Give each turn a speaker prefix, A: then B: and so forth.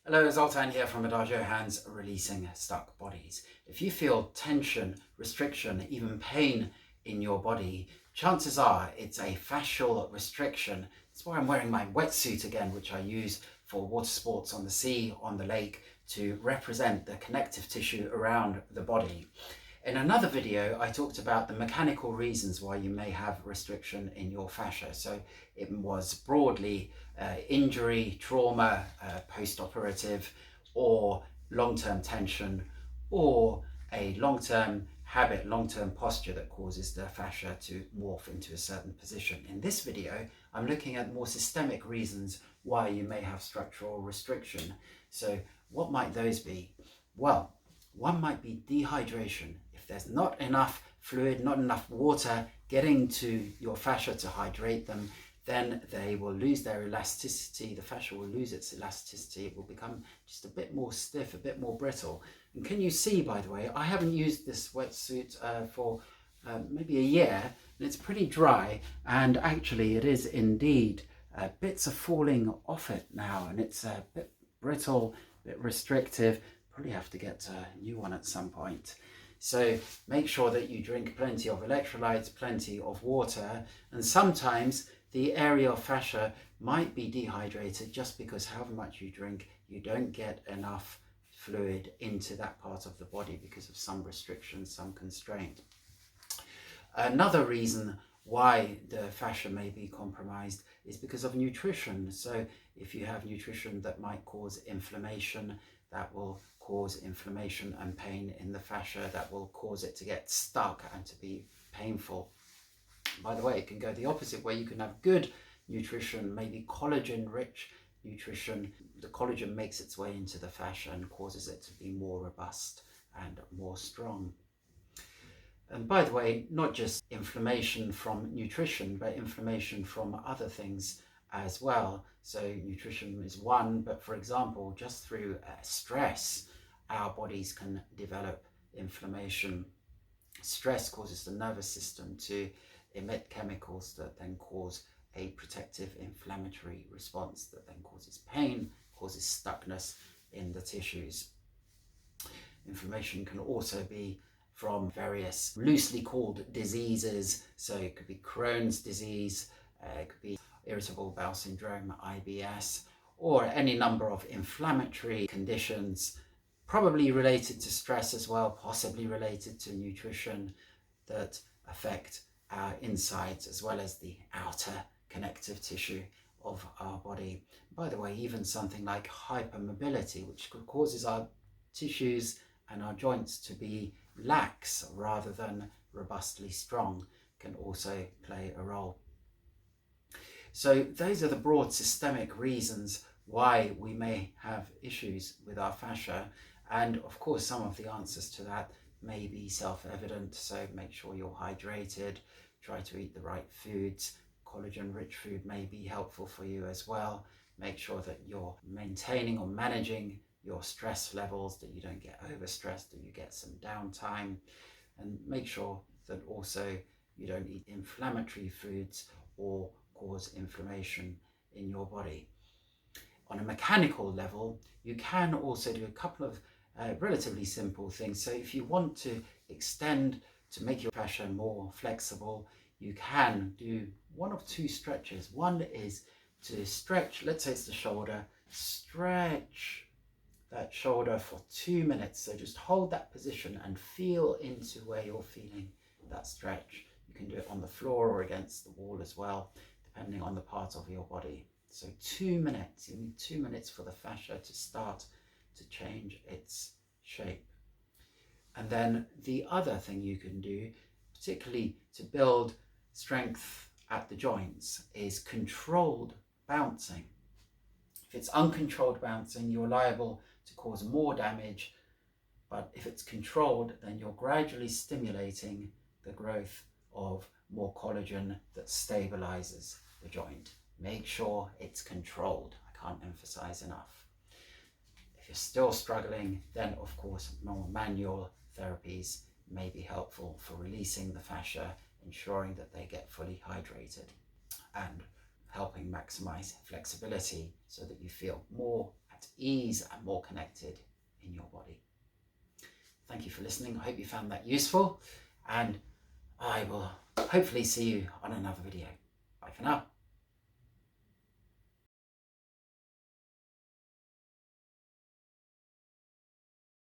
A: Hello, Zoltan here from Adagio Hands Releasing Stuck Bodies. If you feel tension, restriction, even pain in your body, chances are it's a fascial restriction. That's why I'm wearing my wetsuit again, which I use for water sports on the sea, on the lake, to represent the connective tissue around the body. In another video, I talked about the mechanical reasons why you may have restriction in your fascia. So it was broadly injury, trauma, post-operative, or long-term tension, or a long-term habit, long-term posture that causes the fascia to morph into a certain position. In this video, I'm looking at more systemic reasons why you may have structural restriction. So what might those be? Well, one might be dehydration. If there's not enough fluid, not enough water getting to your fascia to hydrate them, then they will lose their elasticity. The fascia will lose its elasticity. It will become just a bit more stiff, a bit more brittle. And can you see, by the way, I haven't used this wetsuit for maybe a year, and it's pretty dry, and actually it is indeed bits are falling off it now, and it's a bit brittle, a bit restrictive. Probably have to get a new one at some point. So make sure that you drink plenty of electrolytes, plenty of water, and sometimes the area of fascia might be dehydrated just because however much you drink, you don't get enough fluid into that part of the body because of some restriction, some constraint. Another reason why the fascia may be compromised is because of nutrition. So if you have nutrition that might cause inflammation, that will cause inflammation and pain in the fascia, that will cause it to get stuck and to be painful. By the way, it can go the opposite way. You can have good nutrition, maybe collagen-rich nutrition. The collagen makes its way into the fascia and causes it to be more robust and more strong. And by the way, not just inflammation from nutrition, but inflammation from other things as well. So nutrition is one, but for example, just through stress, our bodies can develop inflammation. Stress causes the nervous system to emit chemicals that then cause a protective inflammatory response that then causes pain, causes stuckness in the tissues. Inflammation can also be from various loosely called diseases. So it could be Crohn's disease, it could be irritable bowel syndrome, IBS, or any number of inflammatory conditions, probably related to stress as well, possibly related to nutrition, that affect our insides as well as the outer connective tissue of our body. By the way, even something like hypermobility, which causes our tissues and our joints to be lax rather than robustly strong, can also play a role. So those are the broad systemic reasons why we may have issues with our fascia. And of course, some of the answers to that may be self-evident. So make sure you're hydrated, try to eat the right foods. Collagen-rich food may be helpful for you as well. Make sure that you're maintaining or managing your stress levels, that you don't get overstressed, that you get some downtime, and make sure that also you don't eat inflammatory foods or cause inflammation in your body. On a mechanical level, you can also do a couple of relatively simple things. So if you want to extend, to make your fascia more flexible, you can do one of two stretches. One is to stretch, let's say it's the shoulder, stretch that shoulder for 2 minutes. So just hold that position and feel into where you're feeling that stretch. You can do it on the floor or against the wall as well, depending on the part of your body. So 2 minutes, you need 2 minutes for the fascia to start to change its shape. And then the other thing you can do, particularly to build strength at the joints, is controlled bouncing. If it's uncontrolled bouncing, you're liable to cause more damage, but if it's controlled, then you're gradually stimulating the growth of more collagen that stabilizes the joint. Make sure it's controlled. I can't emphasize enough. If you're still struggling, then of course more manual therapies may be helpful for releasing the fascia, ensuring that they get fully hydrated, and helping maximize flexibility so that you feel more at relaxed, ease, and more connected in your body. Thank you for listening. I hope you found that useful, and I will hopefully see you on another video. Bye for now.